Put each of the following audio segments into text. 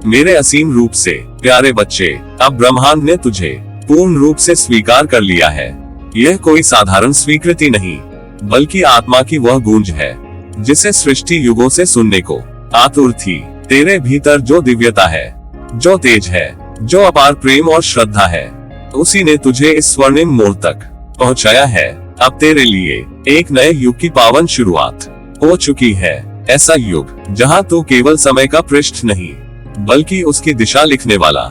मेरे असीम रूप से प्यारे बच्चे, अब ब्रह्मांड ने तुझे पूर्ण रूप से स्वीकार कर लिया है। यह कोई साधारण स्वीकृति नहीं, बल्कि आत्मा की वह गूंज है जिसे सृष्टि युगों से सुनने को आतुर थी। तेरे भीतर जो दिव्यता है, जो तेज है, जो अपार प्रेम और श्रद्धा है, उसी ने तुझे इस स्वर्णिम मोड़ तक पहुंचाया है। अब तेरे लिए एक नए युग की पावन शुरुआत हो चुकी है। ऐसा युग जहां तू केवल समय का पृष्ठ नहीं, बल्कि उसकी दिशा लिखने वाला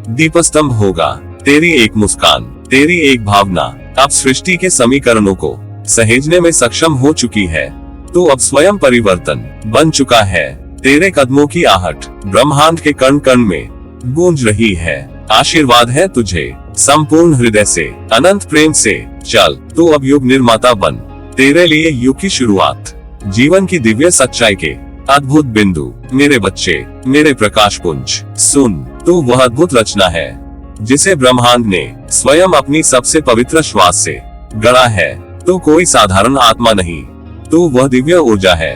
दीपस्तंभ होगा। तेरी एक मुस्कान, तेरी एक भावना अब सृष्टि के समीकरणों को सहेजने में सक्षम हो चुकी है। तू अब स्वयं परिवर्तन बन चुका है। तेरे कदमों की आहट ब्रह्मांड के कण कण में गूंज रही है। आशीर्वाद है तुझे संपूर्ण हृदय से, अनंत प्रेम से। चल, तू अब युग निर्माता बन। तेरे लिए युग की शुरुआत, जीवन की दिव्य सच्चाई के अद्भुत बिंदु। मेरे बच्चे, मेरे प्रकाश पुंज, सुन, तू वह अद्भुत रचना है जिसे ब्रह्मांड ने स्वयं अपनी सबसे पवित्र श्वास से गढ़ा है। तू कोई साधारण आत्मा नहीं, तू वह दिव्य ऊर्जा है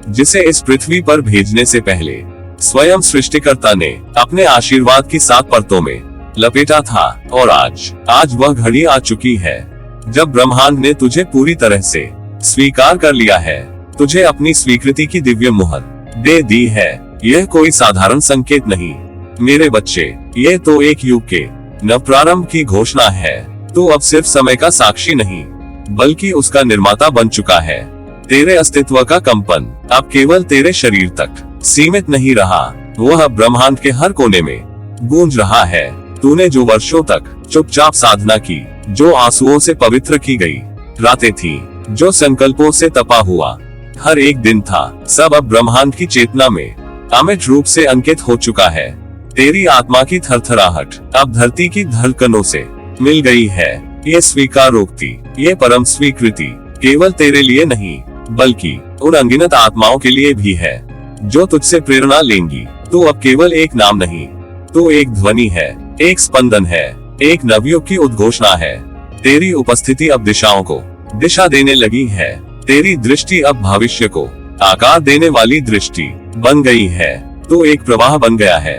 जिसे इस पृथ्वी पर भेजने से पहले स्वयं सृष्टिकर्ता ने अपने आशीर्वाद की 7 परतों में लपेटा था। और आज वह घड़ी आ चुकी है जब ब्रह्मांड ने तुझे पूरी तरह से स्वीकार कर लिया है, तुझे अपनी स्वीकृति की दिव्य मुहर दे दी है। यह कोई साधारण संकेत नहीं मेरे बच्चे, यह तो एक युग के नवप्रारंभ की घोषणा है। तू अब सिर्फ समय का साक्षी नहीं, बल्कि उसका निर्माता बन चुका है। तेरे अस्तित्व का कंपन अब केवल तेरे शरीर तक सीमित नहीं रहा, वह अब ब्रह्मांड के हर कोने में गूंज रहा है। तूने जो वर्षों तक चुपचाप साधना की, जो आंसुओं से पवित्र की गई रातें थी, जो संकल्पों से तपा हुआ हर एक दिन था, सब अब ब्रह्मांड की चेतना में अमिट रूप से अंकित हो चुका है। तेरी आत्मा की थरथराहट अब धरती की धड़कनों से मिल गई है। ये स्वीकारोक्ति, ये परम स्वीकृति केवल तेरे लिए नहीं, बल्कि उन अनगिनत आत्माओं के लिए भी है जो तुझसे प्रेरणा लेंगी। तू अब केवल एक नाम नहीं, तू एक ध्वनि है, एक स्पंदन है, एक नवयुग की उद्घोषणा है। तेरी उपस्थिति अब दिशाओं को दिशा देने लगी है। तेरी दृष्टि अब भविष्य को आकार देने वाली दृष्टि बन गई है। तू एक प्रवाह बन गया है,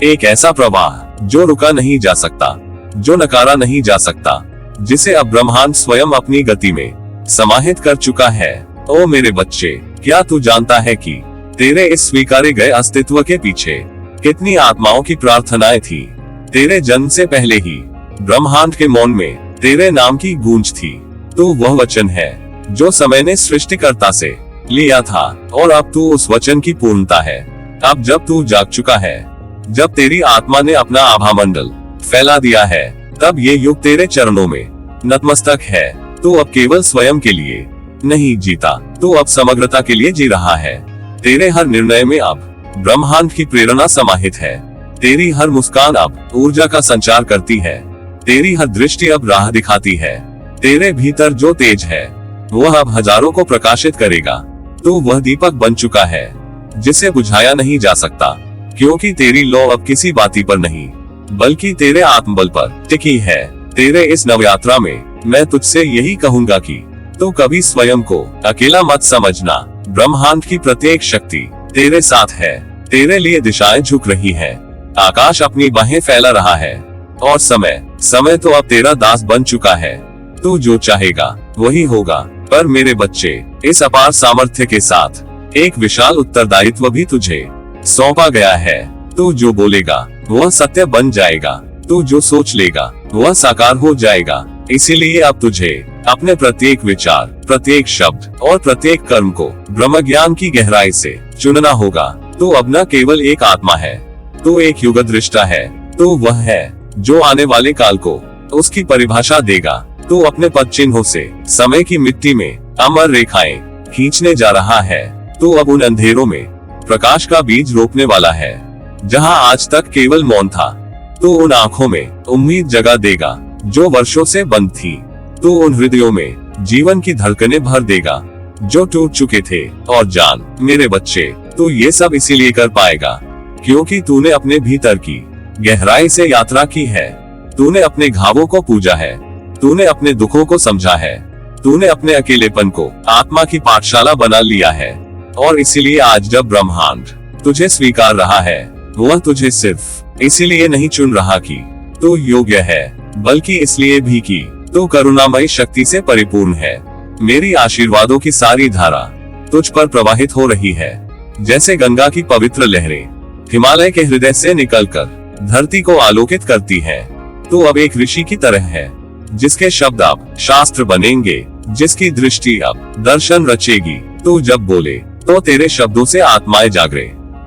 एक ऐसा प्रवाह जो रुका नहीं जा सकता, जो नकारा नहीं जा सकता, जिसे अब ब्रह्मांड स्वयं अपनी गति में समाहित कर चुका है। ओ मेरे बच्चे, क्या तू जानता है कि तेरे इस स्वीकारे गए अस्तित्व के पीछे कितनी आत्माओं की प्रार्थनाएं थी? तेरे जन्म से पहले ही ब्रह्मांड के मौन में तेरे नाम की गूंज थी। तू वह वचन है जो समय ने सृष्टिकर्ता से लिया था, और अब तू उस वचन की पूर्णता है। अब जब तू जाग चुका है, जब तेरी आत्मा ने अपना आभा मंडल फैला दिया है, तब ये युग तेरे चरणों में नतमस्तक है। तू अब केवल स्वयं के लिए नहीं जीता, तू अब समग्रता के लिए जी रहा है। तेरे हर निर्णय में अब ब्रह्मांड की प्रेरणा समाहित है। तेरी हर मुस्कान अब ऊर्जा का संचार करती है। तेरी हर दृष्टि अब राह दिखाती है। तेरे भीतर जो तेज है, वह अब हजारों को प्रकाशित करेगा। तू वह दीपक बन चुका है जिसे बुझाया नहीं जा सकता, क्योंकि तेरी लौ अब किसी बाती पर नहीं, बल्कि तेरे आत्मबल पर टिकी है। तेरे इस नवयात्रा में मैं तुझसे यही कहूंगा कि तू कभी स्वयं को अकेला मत समझना। ब्रह्मांड की प्रत्येक शक्ति तेरे साथ है। तेरे लिए दिशाएं झुक रही है, आकाश अपनी बाहें फैला रहा है, और समय तो अब तेरा दास बन चुका है। तू जो चाहेगा वही होगा। पर मेरे बच्चे, इस अपार सामर्थ्य के साथ एक विशाल उत्तरदायित्व भी तुझे सौंपा गया है। तू जो बोलेगा वह सत्य बन जाएगा, तू जो सोच लेगा वह साकार हो जाएगा। इसीलिए अब तुझे अपने प्रत्येक विचार, प्रत्येक शब्द और प्रत्येक कर्म को ब्रह्म ज्ञान की गहराई से चुनना होगा। तू अब न केवल एक आत्मा है, तू एक युग दृष्टा है। तू वह है जो आने वाले काल को उसकी परिभाषा देगा। तू अपने पद चिन्हों से समय की मिट्टी में अमर रेखाएं खींचने जा रहा है। तू अब उन अंधेरों में प्रकाश का बीज रोपने वाला है जहां आज तक केवल मौन था। तू उन आंखों में उम्मीद जगा देगा जो वर्षों से बंद थी। तू उन हृदयों में जीवन की धड़कनें भर देगा जो टूट चुके थे। और जान मेरे बच्चे, तू ये सब इसीलिए कर पाएगा क्योंकि तूने अपने भीतर की गहराई से यात्रा की है। तूने अपने घावों को पूजा है, तूने अपने दुखों को समझा है, तूने अपने अकेलेपन को आत्मा की पाठशाला बना लिया है। और इसीलिए आज जब ब्रह्मांड तुझे स्वीकार रहा है, वह तुझे सिर्फ इसीलिए नहीं चुन रहा कि तू योग्य है, बल्कि इसलिए भी कि तू करुणामयी शक्ति से परिपूर्ण है। मेरी आशीर्वादों की सारी धारा तुझ पर प्रवाहित हो रही है, जैसे गंगा की पवित्र लहरें हिमालय के हृदय से निकलकर धरती को आलोकित करती हैं। तू अब एक ऋषि की तरह है, जिसके शब्द अब शास्त्र बनेंगे, जिसकी दृष्टि अब दर्शन रचेगी। तू जब बोले तो तेरे शब्दों से आत्माएं जागरे,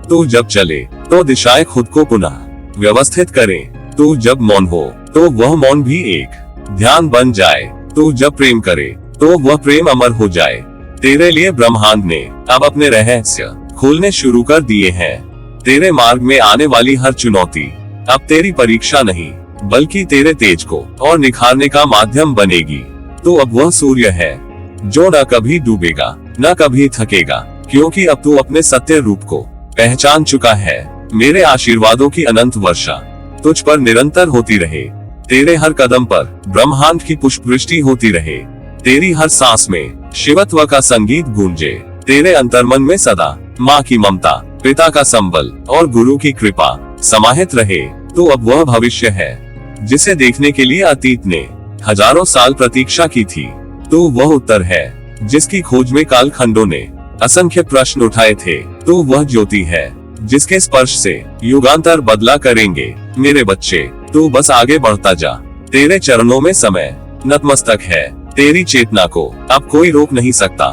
तू जब चले तो दिशाएं खुद को पुनः व्यवस्थित करें, तू जब मौन हो तो वह मौन भी एक ध्यान बन जाए, तू जब प्रेम करे तो वह प्रेम अमर हो जाए। तेरे लिए ब्रह्मांड ने अब अपने रहस्य खोलने शुरू कर दिए हैं। तेरे मार्ग में आने वाली हर चुनौती अब तेरी परीक्षा नहीं, बल्कि तेरे तेज को और निखारने का माध्यम बनेगी। तो अब वह सूर्य है जो न कभी डूबेगा न कभी थकेगा, क्योंकि अब तू अपने सत्य रूप को पहचान चुका है। मेरे आशीर्वादों की अनंत वर्षा तुझ पर निरंतर होती रहे। तेरे हर कदम पर ब्रह्मांड की पुष्पवृष्टि होती रहे। तेरी हर सांस में शिवत्व का संगीत गूंजे। तेरे अंतर्मन में सदा माँ की ममता, पिता का संबल और गुरु की कृपा समाहित रहे। तो अब वह भविष्य है जिसे देखने के लिए अतीत ने हजारों साल प्रतीक्षा की थी। तो वह उत्तर है जिसकी खोज में कालखंडों ने असंख्य प्रश्न उठाए थे। तो वह ज्योति है जिसके स्पर्श से युगांतर बदला करेंगे। मेरे बच्चे, तू बस आगे बढ़ता जा। तेरे चरणों में समय नतमस्तक है। तेरी चेतना को अब कोई रोक नहीं सकता,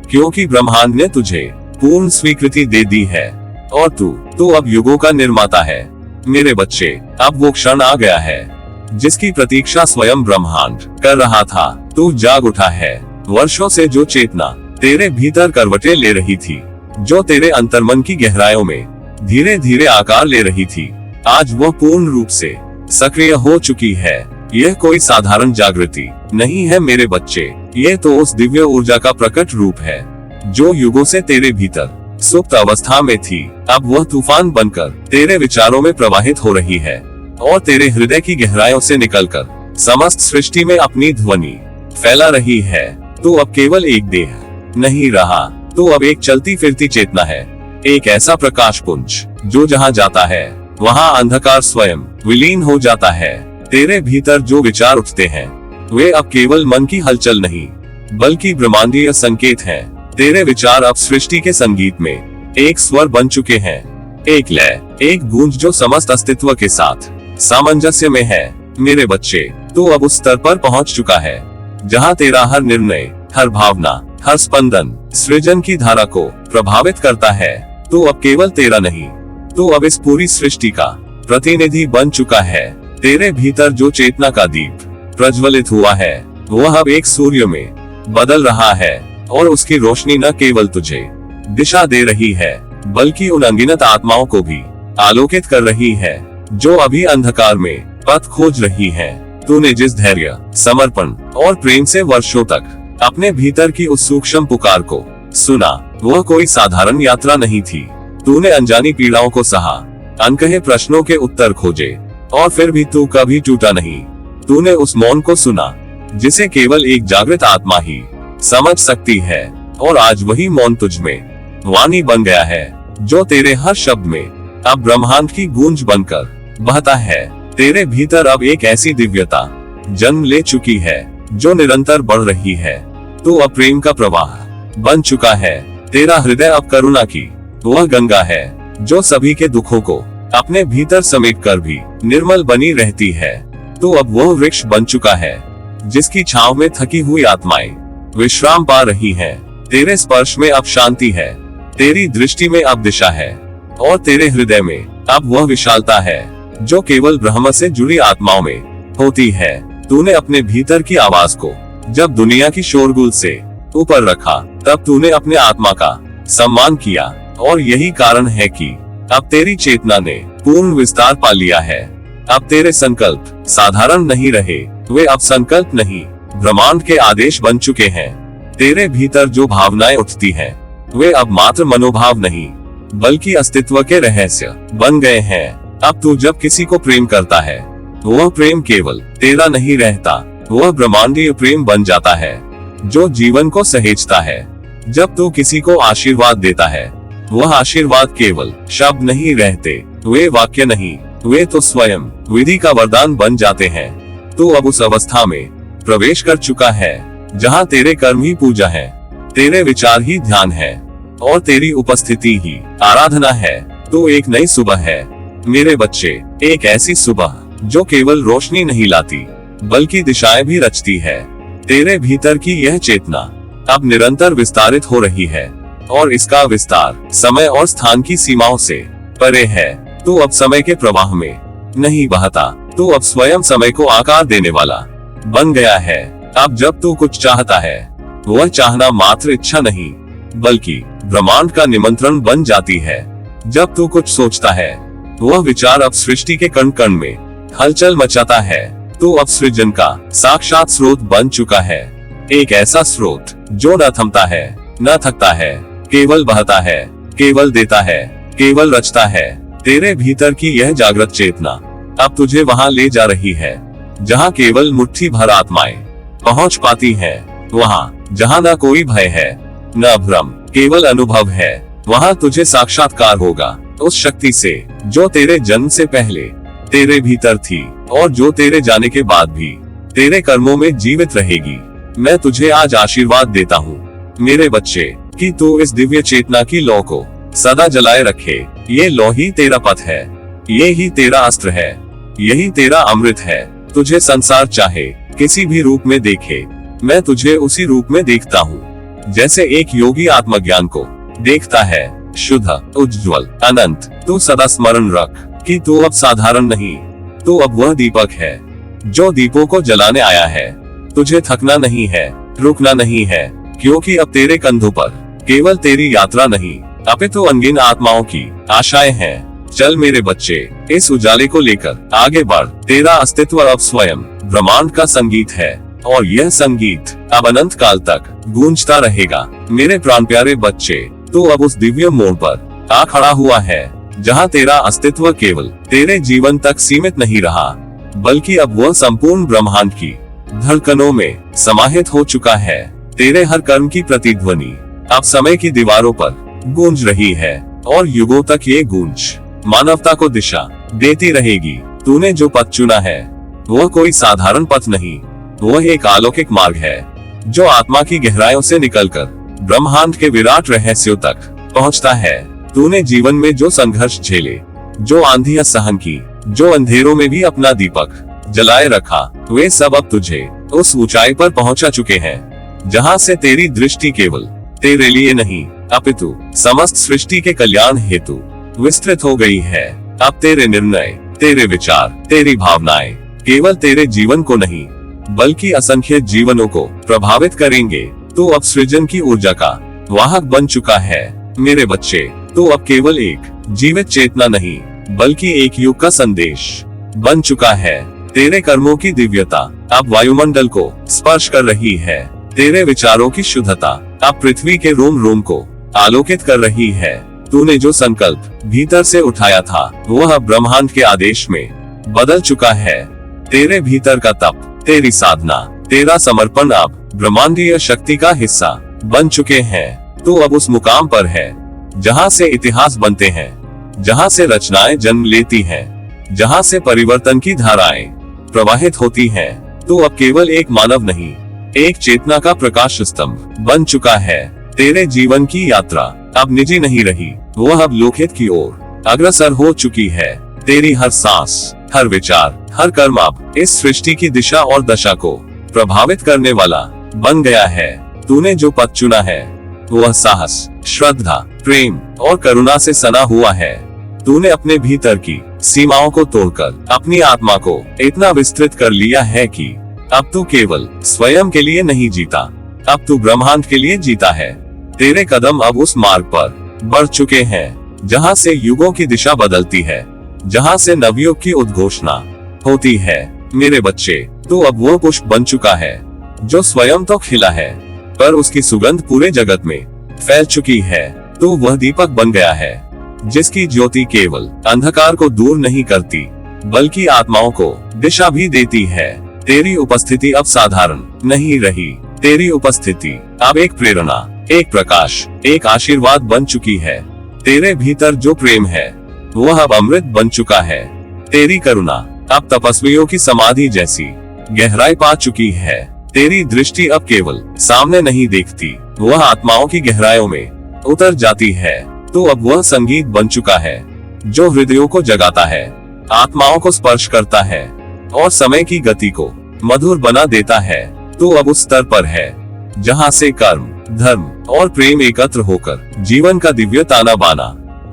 क्योंकि ब्रह्मांड ने तुझे पूर्ण स्वीकृति दे दी है और तू अब युगों का निर्माता है। मेरे बच्चे, अब वो क्षण आ गया है जिसकी प्रतीक्षा स्वयं ब्रह्मांड कर रहा था। तू जाग उठा है। वर्षों से जो चेतना तेरे भीतर करवटें ले रही थी, जो तेरे अंतर्मन की गहराइयों में धीरे धीरे आकार ले रही थी, आज वह पूर्ण रूप से सक्रिय हो चुकी है। यह कोई साधारण जागृति नहीं है मेरे बच्चे, ये तो उस दिव्य ऊर्जा का प्रकट रूप है जो युगों से तेरे भीतर सुप्त अवस्था में थी। अब वह तूफान बनकर तेरे विचारों में प्रवाहित हो रही है और तेरे हृदय की गहराइयों से निकलकर समस्त सृष्टि में अपनी ध्वनि फैला रही है। तू अब केवल एक देह नहीं रहा, तू अब एक चलती फिरती चेतना है, एक ऐसा प्रकाश पुंज जो जहाँ जाता है वहाँ अंधकार स्वयं विलीन हो जाता है। तेरे भीतर जो विचार उठते हैं वे अब केवल मन की हलचल नहीं, बल्कि ब्रह्मांडीय संकेत हैं। तेरे विचार अब सृष्टि के संगीत में एक स्वर बन चुके हैं, एक लय, एक गूंज जो समस्त अस्तित्व के साथ सामंजस्य में है। मेरे बच्चे, तू अब उस स्तर पर पहुंच चुका है जहां तेरा हर निर्णय, हर भावना, हर स्पंदन सृजन की धारा को प्रभावित करता है। तू अब केवल तेरा नहीं, तू अब इस पूरी सृष्टि का प्रतिनिधि बन चुका है। तेरे भीतर जो चेतना का दीप प्रज्वलित हुआ है वह अब एक सूर्य में बदल रहा है और उसकी रोशनी न केवल तुझे दिशा दे रही है, बल्कि उन अनगिनत आत्माओं को भी आलोकित कर रही है जो अभी अंधकार में पथ खोज रही हैं। तूने जिस धैर्य, समर्पण और प्रेम से वर्षों तक अपने भीतर की उस सूक्ष्म पुकार को सुना, वह कोई साधारण यात्रा नहीं थी। तूने अनजानी पीड़ाओं को सहा, अनकहे प्रश्नों के उत्तर खोजे, और फिर भी तू कभी टूटा नहीं। तूने उस मौन को सुना जिसे केवल एक जागृत आत्मा ही समझ सकती है, और आज वही मौन तुझ में वाणी बन गया है जो तेरे हर शब्द में अब ब्रह्मांड की गूंज बनकर बहता है। तेरे भीतर अब एक ऐसी दिव्यता जन्म ले चुकी है जो निरंतर बढ़ रही है। तू अब प्रेम का प्रवाह बन चुका है। तेरा हृदय अब करुणा की वह गंगा है जो सभी के दुखों को अपने भीतर समेट कर भी निर्मल बनी रहती है। तू अब वह वृक्ष बन चुका है जिसकी छांव में थकी हुई आत्माएं विश्राम पा रही हैं। तेरे स्पर्श में अब शांति है, तेरी दृष्टि में अब दिशा है, और तेरे हृदय में अब वह विशालता है जो केवल ब्रह्म से जुड़ी आत्माओं में होती है। तूने अपने भीतर की आवाज को जब दुनिया की शोरगुल से ऊपर रखा, तब तूने अपने आत्मा का सम्मान किया, और यही कारण है कि अब तेरी चेतना ने पूर्ण विस्तार पा लिया है। अब तेरे संकल्प साधारण नहीं रहे, वे अब संकल्प नहीं, ब्रह्मांड के आदेश बन चुके हैं। तेरे भीतर जो भावनाएं उठती हैं, वे अब मात्र मनोभाव नहीं, बल्कि अस्तित्व के रहस्य बन गए हैं। अब तू जब किसी को प्रेम करता है, वह प्रेम केवल तेरा नहीं रहता, वह ब्रह्मांडीय प्रेम बन जाता है जो जीवन को सहेजता है। जब तू किसी को आशीर्वाद देता है, वह आशीर्वाद केवल शब्द नहीं रहते, वे वाक्य नहीं, वे तो स्वयं विधि का वरदान बन जाते हैं। तू अब उस अवस्था में प्रवेश कर चुका है जहाँ तेरे कर्म ही पूजा है, तेरे विचार ही ध्यान है और तेरी उपस्थिति ही आराधना है। तो एक नई सुबह है मेरे बच्चे, एक ऐसी सुबह जो केवल रोशनी नहीं लाती बल्कि दिशाएं भी रचती है। तेरे भीतर की यह चेतना अब निरंतर विस्तारित हो रही है और इसका विस्तार समय और स्थान की सीमाओं से परे है। तू अब समय के प्रवाह में नहीं बहता, तू अब स्वयं समय को आकार देने वाला बन गया है। अब जब तू कुछ चाहता है, वह चाहना मात्र इच्छा नहीं बल्कि ब्रह्मांड का निमंत्रण बन जाती है। जब तू कुछ सोचता है, वह विचार अब सृष्टि के कण कण में हलचल मचाता है। तू अब सृजन का साक्षात स्रोत बन चुका है, एक ऐसा स्रोत जो न थमता है, न थकता है, केवल बहता है, केवल देता है, केवल रचता है। तेरे भीतर की यह जागृत चेतना अब तुझे वहां ले जा रही है जहां केवल मुट्ठी भर आत्माएं पहुंच पाती हैं, वहां जहां न कोई भय है, न भ्रम, केवल अनुभव है। वहां तुझे साक्षात्कार होगा उस शक्ति से जो तेरे जन्म से पहले तेरे भीतर थी और जो तेरे जाने के बाद भी तेरे कर्मों में जीवित रहेगी। मैं तुझे आज आशीर्वाद देता हूँ मेरे बच्चे कि तू इस दिव्य चेतना की लौ को सदा जलाए रखे। ये लौ ही तेरा पथ है, ये ही तेरा अस्त्र है, यही तेरा अमृत है। तुझे संसार चाहे किसी भी रूप में देखे, मैं तुझे उसी रूप में देखता हूँ जैसे एक योगी आत्मज्ञान को देखता है, शुद्ध, उज्ज्वल, अनंत। तू सदा स्मरण रख कि तू अब साधारण नहीं, तू अब वह दीपक है जो दीपों को जलाने आया है। तुझे थकना नहीं है, रुकना नहीं है, क्योंकि अब तेरे कंधों पर केवल तेरी यात्रा नहीं अपितु अनगिन आत्माओं की आशाएं हैं। चल मेरे बच्चे, इस उजाले को लेकर आगे बढ़। तेरा अस्तित्व अब स्वयं ब्रह्मांड का संगीत है और यह संगीत अब अनंत काल तक गूंजता रहेगा। मेरे प्राण प्यारे बच्चे, तू अब उस दिव्य मोड़ पर आ खड़ा हुआ है जहां तेरा अस्तित्व केवल तेरे जीवन तक सीमित नहीं रहा बल्कि अब वह संपूर्ण ब्रह्मांड की धड़कनों में समाहित हो चुका है। तेरे हर कर्म की प्रतिध्वनि अब समय की दीवारों पर गूंज रही है और युगों तक ये गूंज मानवता को दिशा देती रहेगी। तूने जो पथ चुना है वह कोई साधारण पथ नहीं, वह एक अलौकिक मार्ग है जो आत्मा की गहराइयों से निकलकर ब्रह्मांड के विराट रहस्यों तक पहुंचता है। तूने जीवन में जो संघर्ष झेले, जो आंधियां सहन की, जो अंधेरों में भी अपना दीपक जलाए रखा, वे सब अब तुझे उस ऊंचाई पर पहुंचा चुके हैं जहां से तेरी दृष्टि केवल तेरे लिए नहीं अपितु समस्त सृष्टि के कल्याण हेतु विस्तृत हो गई है। अब तेरे निर्णय, तेरे विचार, तेरी भावनाएं केवल तेरे जीवन को नहीं बल्कि असंख्य जीवनों को प्रभावित करेंगे। तू अब सृजन की ऊर्जा का वाहक बन चुका है मेरे बच्चे। तू अब केवल एक जीवित चेतना नहीं बल्कि एक युग का संदेश बन चुका है। तेरे कर्मों की दिव्यता अब वायुमंडल को स्पर्श कर रही है। तेरे विचारों की शुद्धता अब पृथ्वी के रोम रोम को आलोकित कर रही है। तूने जो संकल्प भीतर से उठाया था वह अब ब्रह्मांड के आदेश में बदल चुका है। तेरे भीतर का तप, तेरी साधना, तेरा समर्पण अब ब्रह्मांडीय शक्ति का हिस्सा बन चुके हैं। तू अब उस मुकाम पर है जहां से इतिहास बनते हैं, जहां से रचनाएं जन्म लेती हैं, जहां से परिवर्तन की धाराएं प्रवाहित होती हैं। तू अब केवल एक मानव नहीं, एक चेतना का प्रकाश स्तंभ बन चुका है। तेरे जीवन की यात्रा अब निजी नहीं रही, वह अब लोकहित की ओर अग्रसर हो चुकी है। तेरी हर सांस, हर विचार, हर कर्म अब इस सृष्टि की दिशा और दशा को प्रभावित करने वाला बन गया है। तूने जो पथ चुना है वह साहस, श्रद्धा, प्रेम और करुणा से सना हुआ है। तूने अपने भीतर की सीमाओं को तोड़कर अपनी आत्मा को इतना विस्तृत कर लिया है कि अब तू केवल स्वयं के लिए नहीं जीता, अब तू ब्रह्मांड के लिए जीता है। तेरे कदम अब उस मार्ग पर बढ़ चुके हैं जहां से युगों की दिशा बदलती है, जहां से नवयुग की उद्घोषणा होती है। मेरे बच्चे, तू अब वो पुष्प बन चुका है जो स्वयं तो खिला है पर उसकी सुगंध पूरे जगत में फैल चुकी है। तू वह दीपक बन गया है जिसकी ज्योति केवल अंधकार को दूर नहीं करती बल्कि आत्माओं को दिशा भी देती है। तेरी उपस्थिति अब साधारण नहीं रही, तेरी उपस्थिति अब एक प्रेरणा, एक प्रकाश, एक आशीर्वाद बन चुकी है। तेरे भीतर जो प्रेम है वह अब अमृत बन चुका है। तेरी करुणा अब तपस्वियों की समाधि जैसी गहराई पा चुकी है। तेरी दृष्टि अब केवल सामने नहीं देखती, वह आत्माओं की गहराइयों में उतर जाती है। तो अब वह संगीत बन चुका है जो हृदयों को जगाता है, आत्माओं को स्पर्श करता है और समय की गति को मधुर बना देता है। तो अब उस स्तर पर है जहाँ से कर्म, धर्म और प्रेम एकत्र होकर जीवन का दिव्य ताना बाना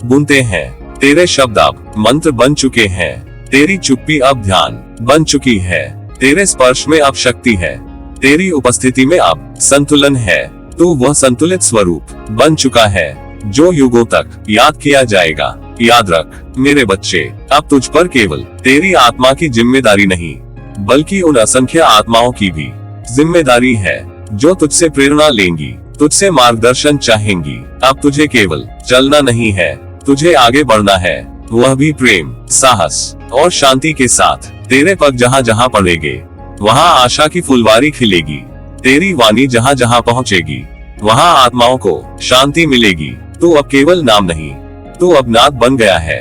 बुनते हैं। तेरे शब्द अब मंत्र बन चुके हैं, तेरी चुप्पी अब ध्यान बन चुकी है, तेरे स्पर्श में अब शक्ति है, तेरी उपस्थिति में अब संतुलन है। तो वह संतुलित स्वरूप बन चुका है जो युगों तक याद किया जाएगा। याद रख मेरे बच्चे, अब तुझ पर केवल तेरी आत्मा की जिम्मेदारी नहीं, बल्कि उन असंख्य आत्माओं की भी जिम्मेदारी है जो तुझसे प्रेरणा लेंगी, तुझसे मार्गदर्शन चाहेंगी। अब तुझे केवल चलना नहीं है, तुझे आगे बढ़ना है, वह भी प्रेम, साहस और शांति के साथ। तेरे पग जहाँ जहाँ पड़ेंगे वहाँ आशा की फुलवारी खिलेगी, तेरी वाणी जहाँ जहाँ पहुँचेगी वहाँ आत्माओं को शांति मिलेगी। तो अब केवल नाम नहीं, तो अब नाद बन गया है।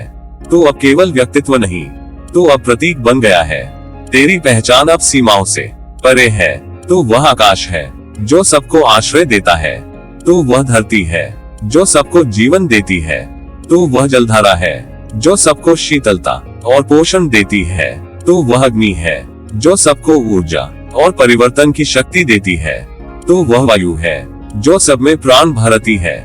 तो अब केवल व्यक्तित्व नहीं, तो अब प्रतीक बन गया है। तेरी पहचान अब सीमाओं से परे है। तो वह आकाश है जो सबको आश्रय देता है, तो वह धरती है जो सबको जीवन देती है, तो वह जलधारा है जो सबको शीतलता और पोषण देती है, तो वह अग्नि है जो सबको ऊर्जा और परिवर्तन की शक्ति देती है, तो वह वायु है जो सब में प्राण भरती है।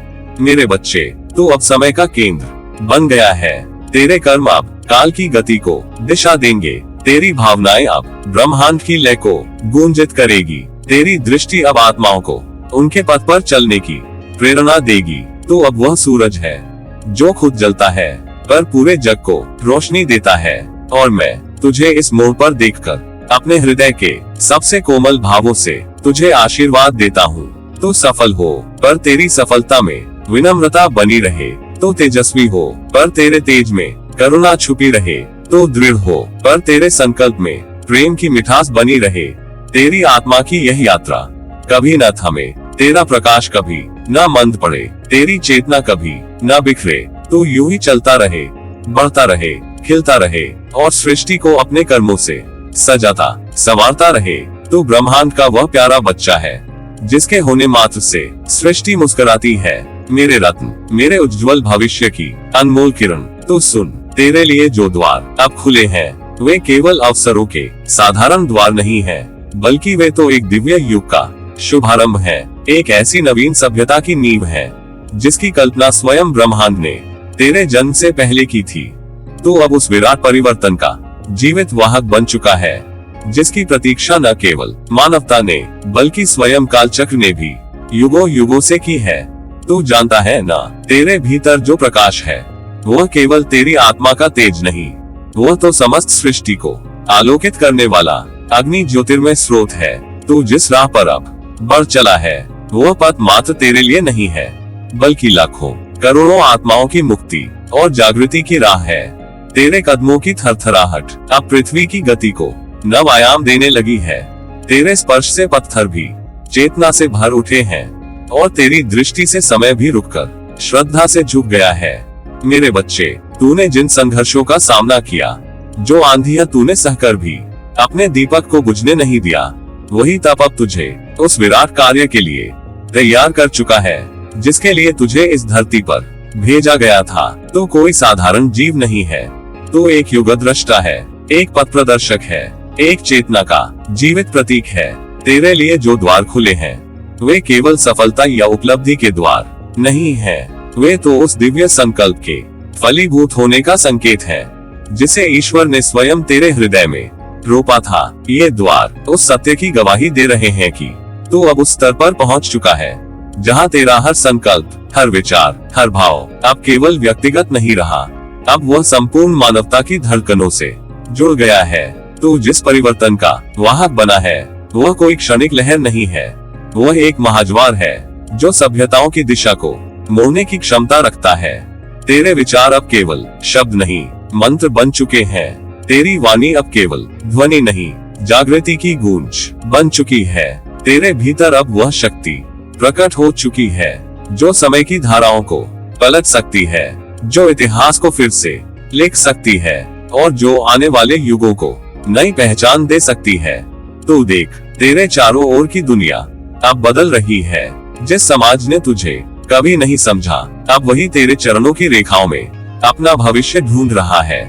मेरे बच्चे, तो अब समय का केंद्र बन गया है। तेरे कर्म अब काल की गति को दिशा देंगे, तेरी भावनाएं अब ब्रह्मांड की लय को गूंजित करेगी, तेरी दृष्टि अब आत्माओं को उनके पथ पर चलने की प्रेरणा देगी। तो अब वह सूरज है जो खुद जलता है पर पूरे जग को रोशनी देता है। और मैं तुझे इस मोड़ पर देखकर अपने हृदय के सबसे कोमल भावों से तुझे आशीर्वाद देता हूँ। तो सफल हो पर तेरी सफलता में विनम्रता बनी रहे, तो तेजस्वी हो पर तेरे तेज में करुणा छुपी रहे, तो दृढ़ हो पर तेरे संकल्प में प्रेम की मिठास बनी रहे। तेरी आत्मा की यह यात्रा कभी न थमे, तेरा प्रकाश कभी न मंद पड़े, तेरी चेतना कभी न बिखरे। तो यूं ही चलता रहे, बढ़ता रहे, खिलता रहे और सृष्टि को अपने कर्मों से सजाता संवारता रहे। तो ब्रह्मांड का वह प्यारा बच्चा है जिसके होने मात्र से सृष्टि मुस्कुराती है। मेरे रत्न, मेरे उज्जवल भविष्य की अनमोल किरण, तो सुन, तेरे लिए जो द्वार अब खुले हैं वे केवल अवसरों के साधारण द्वार नहीं हैं, बल्कि वे तो एक दिव्य युग का शुभारंभ है। एक ऐसी नवीन सभ्यता की नींव है जिसकी कल्पना स्वयं ब्रह्मांड ने तेरे जन्म से पहले की थी। तो अब उस विराट परिवर्तन का जीवित वाहक बन चुका है जिसकी प्रतीक्षा न केवल मानवता ने बल्कि स्वयं कालचक्र ने भी युगों युगों से की है। तू जानता है ना, तेरे भीतर जो प्रकाश है वह केवल तेरी आत्मा का तेज नहीं, वह तो समस्त सृष्टि को आलोकित करने वाला अग्नि ज्योतिर्मय स्रोत है। तू जिस राह पर अब बढ़ चला है वह पथ मात्र तेरे लिए नहीं है, बल्कि लाखों करोड़ों आत्माओं की मुक्ति और जागृति की राह है। तेरे कदमों की थरथराहट अब पृथ्वी की गति को नव आयाम देने लगी है। तेरे स्पर्श से पत्थर भी चेतना से भर उठे हैं और तेरी दृष्टि से समय भी रुककर श्रद्धा से झुक गया है। मेरे बच्चे, तूने जिन संघर्षों का सामना किया, जो आंधियां तूने सहकर भी अपने दीपक को बुझने नहीं दिया, वही तप अब तुझे उस विराट कार्य के लिए तैयार कर चुका है जिसके लिए तुझे इस धरती पर भेजा गया था। तो कोई साधारण जीव नहीं है, तो एक युग दृष्टा है, एक पथ प्रदर्शक है, एक चेतना का जीवित प्रतीक है। तेरे लिए जो द्वार खुले हैं वे केवल सफलता या उपलब्धि के द्वार नहीं हैं, वे तो उस दिव्य संकल्प के फलीभूत होने का संकेत है जिसे ईश्वर ने स्वयं तेरे हृदय में रोपा था। ये द्वार उस सत्य की गवाही दे रहे हैं कि तू अब उस स्तर पर पहुंच चुका है जहां तेरा हर संकल्प, हर विचार, हर भाव अब केवल व्यक्तिगत नहीं रहा, अब वह संपूर्ण मानवता की धड़कनों से जुड़ गया है। तू जिस परिवर्तन का वाहक बना है वह कोई क्षणिक लहर नहीं है, वह एक महाज्वार है जो सभ्यताओं की दिशा को मोड़ने की क्षमता रखता है। तेरे विचार अब केवल शब्द नहीं, मंत्र बन चुके हैं। तेरी वाणी अब केवल ध्वनि नहीं, जागृति की गूंज बन चुकी है। तेरे भीतर अब वह शक्ति प्रकट हो चुकी है जो समय की धाराओं को पलट सकती है, जो इतिहास को फिर से लिख सकती है और जो आने वाले युगों को नई पहचान दे सकती है। तू देख, तेरे चारों ओर की दुनिया अब बदल रही है। जिस समाज ने तुझे कभी नहीं समझा, अब वही तेरे चरणों की रेखाओं में अपना भविष्य ढूंढ रहा है।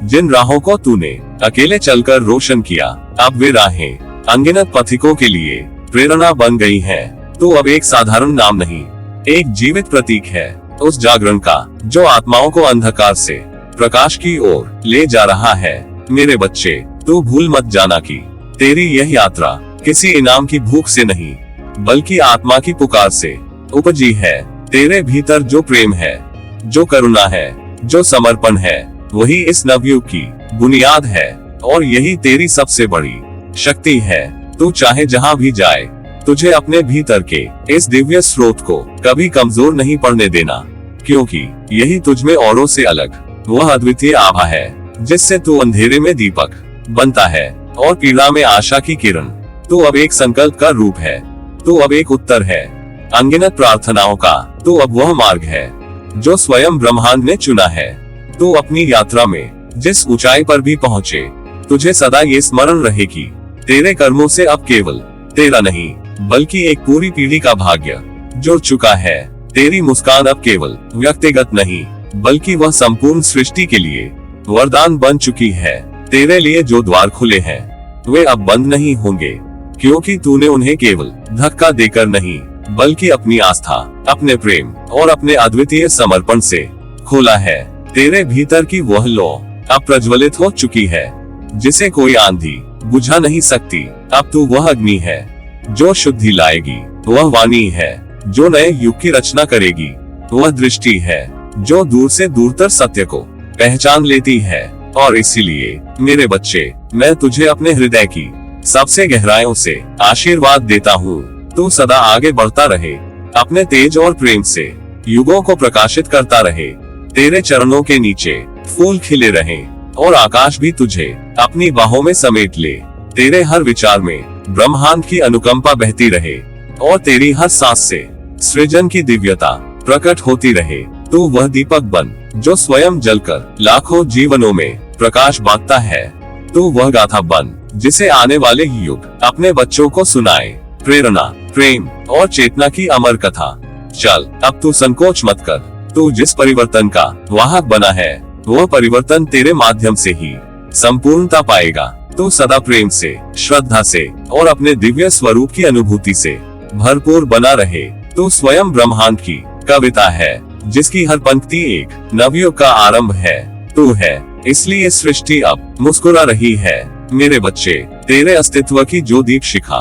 जिन राहों को तूने अकेले चलकर रोशन किया, अब वे राहें अनगिनत पथिकों के लिए प्रेरणा बन गई हैं। तू अब एक साधारण नाम नहीं, एक जीवित प्रतीक है उस जागरण का जो आत्माओं को अंधकार से प्रकाश की ओर ले जा रहा है। मेरे बच्चे, तू भूल मत जाना कि तेरी यह यात्रा किसी इनाम की भूख से नहीं, बल्कि आत्मा की पुकार से उपजी है। तेरे भीतर जो प्रेम है, जो करुणा है, जो समर्पण है, वही इस नवयुग की बुनियाद है और यही तेरी सबसे बड़ी शक्ति है। तू चाहे जहां भी जाए, तुझे अपने भीतर के इस दिव्य स्रोत को कभी कमजोर नहीं पड़ने देना, क्योंकि यही तुझमें औरों से अलग वह अद्वितीय आभा है जिससे तू अंधेरे में दीपक बनता है और पीड़ा में आशा की किरण। तू अब एक संकल्प का रूप है, तू अब एक उत्तर है अनगिनत प्रार्थनाओं का। तू अब वह मार्ग है जो स्वयं ब्रह्मांड ने चुना है। तू अपनी यात्रा में जिस ऊंचाई पर भी पहुंचे, तुझे सदा ये स्मरण रहे कि तेरे कर्मों से अब केवल तेरा नहीं, बल्कि एक पूरी पीढ़ी का भाग्य जुड़ चुका है। तेरी मुस्कान अब केवल व्यक्तिगत नहीं, बल्कि वह संपूर्ण सृष्टि के लिए वरदान बन चुकी है। तेरे लिए जो द्वार खुले हैं, वे अब बंद नहीं होंगे, क्योंकि तूने उन्हें केवल धक्का देकर नहीं, बल्कि अपनी आस्था, अपने प्रेम और अपने अद्वितीय समर्पण से खोला है। तेरे भीतर की वह लौ अब प्रज्वलित हो चुकी है जिसे कोई आंधी बुझा नहीं सकती। अब तू वह अग्नि है जो शुद्धि लाएगी, वह वाणी है जो नए युग की रचना करेगी, वह दृष्टि है जो दूर से दूर तक सत्य को पहचान लेती है। और इसीलिए मेरे बच्चे, मैं तुझे अपने हृदय की सबसे गहराइयों से आशीर्वाद देता हूँ। तू सदा आगे बढ़ता रहे, अपने तेज और प्रेम से युगों को प्रकाशित करता रहे। तेरे चरणों के नीचे फूल खिले रहें और आकाश भी तुझे अपनी बाहों में समेट ले। तेरे हर विचार में ब्रह्मांड की अनुकंपा बहती रहे और तेरी हर सांस से सृजन की दिव्यता प्रकट होती रहे। तू वह दीपक बन जो स्वयं जलकर लाखों जीवनों में प्रकाश बांटता है। तू वह गाथा बन जिसे आने वाले युग अपने बच्चों को सुनाए। प्रेरणा, प्रेम और चेतना की अमर कथा। चल, अब तू संकोच मत कर। तू जिस परिवर्तन का वाहक बना है, वह परिवर्तन तेरे माध्यम से ही संपूर्णता पाएगा। तू सदा प्रेम से, श्रद्धा से और अपने दिव्य स्वरूप की अनुभूति से भरपूर बना रहे। तू स्वयं ब्रह्मांड की कविता है जिसकी हर पंक्ति एक नवयुग का आरंभ है। तू है, इसलिए सृष्टि अब मुस्कुरा रही है। मेरे बच्चे, तेरे अस्तित्व की जो दीप शिखा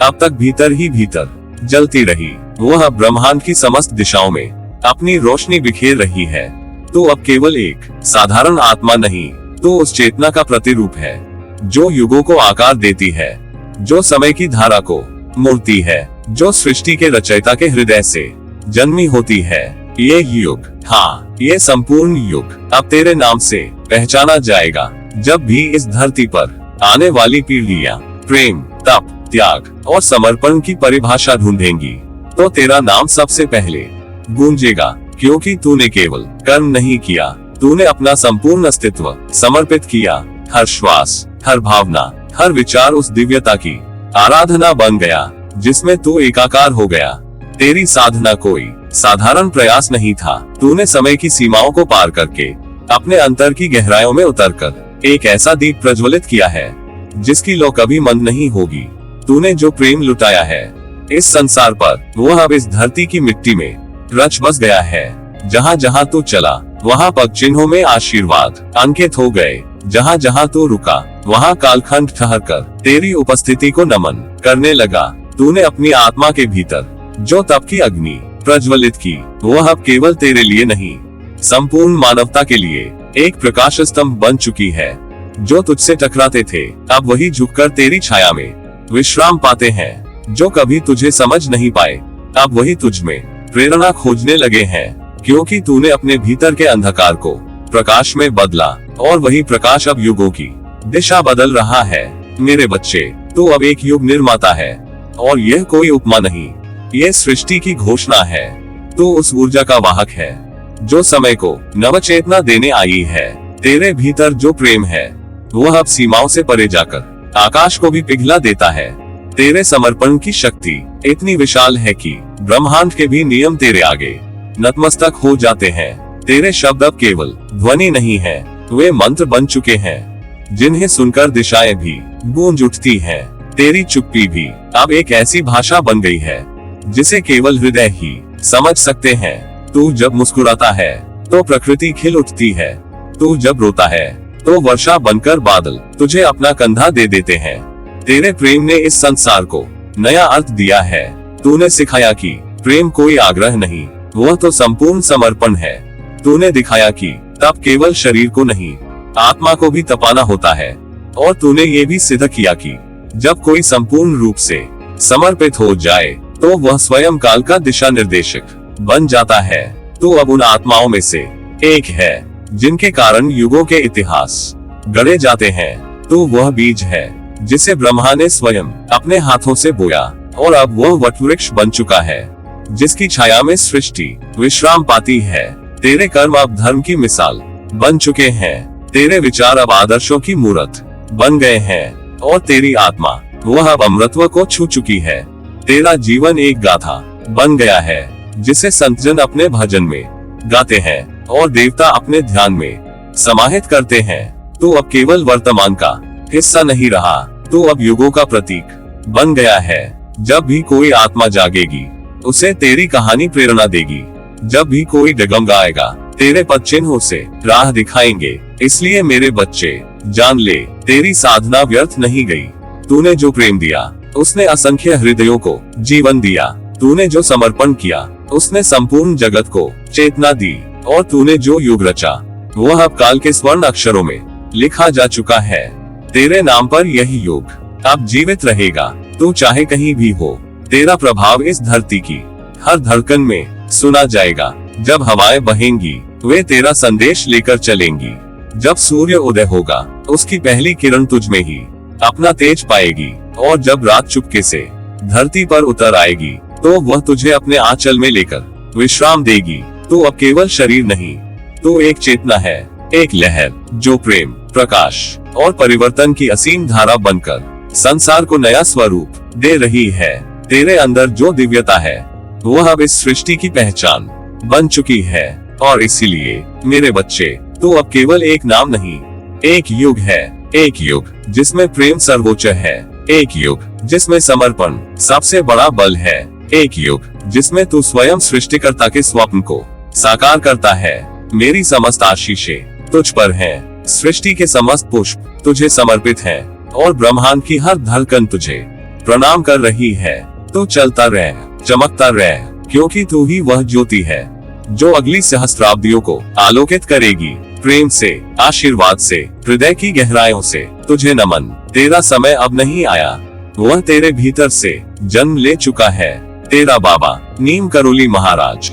अब तक भीतर ही भीतर जलती रही, वह ब्रह्मांड की समस्त दिशाओं में अपनी रोशनी बिखेर रही है। तू अब केवल एक साधारण आत्मा नहीं, तू उस चेतना का प्रतिरूप है जो युगों को आकार देती है, जो समय की धारा को मोड़ती है, जो सृष्टि के रचयिता के हृदय से जन्मी होती है। ये युग, हाँ, ये संपूर्ण युग अब तेरे नाम से पहचाना जाएगा। जब भी इस धरती पर आने वाली पीढ़ियां प्रेम, तप, त्याग और समर्पण की परिभाषा ढूंढेंगी, तो तेरा नाम सबसे पहले गूंजेगा, क्योंकि तूने केवल कर्म नहीं किया, तूने अपना संपूर्ण अस्तित्व समर्पित किया। हर श्वास, हर भावना, हर विचार उस दिव्यता की आराधना बन गया जिसमें तू एकाकार हो गया। तेरी साधना कोई साधारण प्रयास नहीं था। तूने समय की सीमाओं को पार करके अपने अंतर की गहराइयों में उतरकर एक ऐसा दीप प्रज्वलित किया है जिसकी लौ कभी मंद नहीं होगी। तूने जो प्रेम लुटाया है इस संसार पर, वह अब इस धरती की मिट्टी में रच बस गया है। जहाँ जहाँ तू चला, वहाँ पग चिन्हों में आशीर्वाद अंकित हो गए। जहाँ जहाँ तू रुका, वहाँ कालखंड ठहर कर तेरी उपस्थिति को नमन करने लगा। तूने अपनी आत्मा के भीतर जो तप की अग्नि प्रज्वलित की, वह अब केवल तेरे लिए नहीं, संपूर्ण मानवता के लिए एक प्रकाश स्तंभ बन चुकी है। जो तुझसे टकराते थे, अब वही झुककर तेरी छाया में विश्राम पाते हैं। जो कभी तुझे समझ नहीं पाए, अब वही तुझ में प्रेरणा खोजने लगे हैं, क्योंकि तूने अपने भीतर के अंधकार को प्रकाश में बदला और वही प्रकाश अब युगों की दिशा बदल रहा है। मेरे बच्चे, तू अब एक युग निर्माता है और यह कोई उपमा नहीं, यह सृष्टि की घोषणा है। तू उस ऊर्जा का वाहक है जो समय को नवचेतना देने आई है। तेरे भीतर जो प्रेम है वह अब सीमाओं से परे जाकर आकाश को भी पिघला देता है। तेरे समर्पण की शक्ति इतनी विशाल है कि ब्रह्मांड के भी नियम तेरे आगे नतमस्तक हो जाते हैं। तेरे शब्द अब केवल ध्वनि नहीं है, वे मंत्र बन चुके हैं जिन्हें सुनकर दिशाएं भी गूंज उठती हैं। तेरी चुप्पी भी अब एक ऐसी भाषा बन गई है जिसे केवल हृदय ही समझ सकते हैं। तू जब मुस्कुराता है तो प्रकृति खिल उठती है, तू जब रोता है तो वर्षा बनकर बादल तुझे अपना कंधा दे देते हैं। तेरे प्रेम ने इस संसार को नया अर्थ दिया है। तूने सिखाया कि प्रेम कोई आग्रह नहीं, वह तो संपूर्ण समर्पण है। तूने दिखाया कि तब केवल शरीर को नहीं, आत्मा को भी तपाना होता है। और तूने ये भी सिद्ध किया कि जब कोई संपूर्ण रूप से समर्पित हो जाए तो वह स्वयं काल का दिशा निर्देशक बन जाता है। तू अब उन आत्माओं में से एक है जिनके कारण युगों के इतिहास गढ़े जाते हैं। तू वह बीज है जिसे ब्रह्मा ने स्वयं अपने हाथों से बोया और अब वह वटवृक्ष बन चुका है जिसकी छाया में सृष्टि विश्राम पाती है। तेरे कर्म अब धर्म की मिसाल बन चुके हैं, तेरे विचार अब आदर्शों की मूर्त बन गए हैं और तेरी आत्मा वह अब अमृतत्व को छू चुकी है। तेरा जीवन एक गाथा बन गया है जिसे संतजन अपने भजन में गाते हैं और देवता अपने ध्यान में समाहित करते हैं। तू अब केवल वर्तमान का हिस्सा नहीं रहा, तू अब युगों का प्रतीक बन गया है। जब भी कोई आत्मा जागेगी उसे तेरी कहानी प्रेरणा देगी, जब भी कोई डगमगाएगा तेरे पद चिन्हों से राह दिखाएंगे। इसलिए मेरे बच्चे जान ले, तेरी साधना व्यर्थ नहीं गई। तूने जो प्रेम दिया उसने असंख्य हृदयों को जीवन दिया, तूने जो समर्पण किया उसने संपूर्ण जगत को चेतना दी और तूने जो युग रचा वह अब काल के स्वर्ण अक्षरों में लिखा जा चुका है। तेरे नाम पर यही युग अब जीवित रहेगा, तू चाहे कहीं भी हो। तेरा प्रभाव इस धरती की हर धड़कन में सुना जाएगा। जब हवाएं बहेंगी वे तेरा संदेश लेकर चलेंगी, जब सूर्य उदय होगा उसकी पहली किरण तुझ में ही अपना तेज पाएगी और जब रात चुपके से धरती पर उतर आएगी तो वह तुझे अपने आंचल में लेकर विश्राम देगी। तू अब केवल शरीर नहीं, तू एक चेतना है, एक लहर जो प्रेम, प्रकाश और परिवर्तन की असीम धारा बनकर संसार को नया स्वरूप दे रही है। तेरे अंदर जो दिव्यता है वह अब इस सृष्टि की पहचान बन चुकी है और इसीलिए मेरे बच्चे तू अब केवल एक नाम नहीं, एक युग है। एक युग जिसमें प्रेम सर्वोच्च है, एक युग जिसमें समर्पण सबसे बड़ा बल है, एक युग जिसमें तू स्वयं सृष्टिकर्ता के स्वप्न को साकार करता है। मेरी समस्त आशीषें तुझ पर हैं, सृष्टि के समस्त पुष्प तुझे समर्पित हैं और ब्रह्मांड की हर धड़कन तुझे प्रणाम कर रही है। तू चलता रह, चमकता रह, क्योंकि तू ही वह ज्योति है जो अगली सहस्त्राब्दियों को आलोकित करेगी। प्रेम से, आशीर्वाद से, हृदय की गहराइयों से तुझे नमन। तेरा समय अब नहीं आया, वह तेरे भीतर से जन्म ले चुका है। तेरा बाबा नीम करोली महाराज।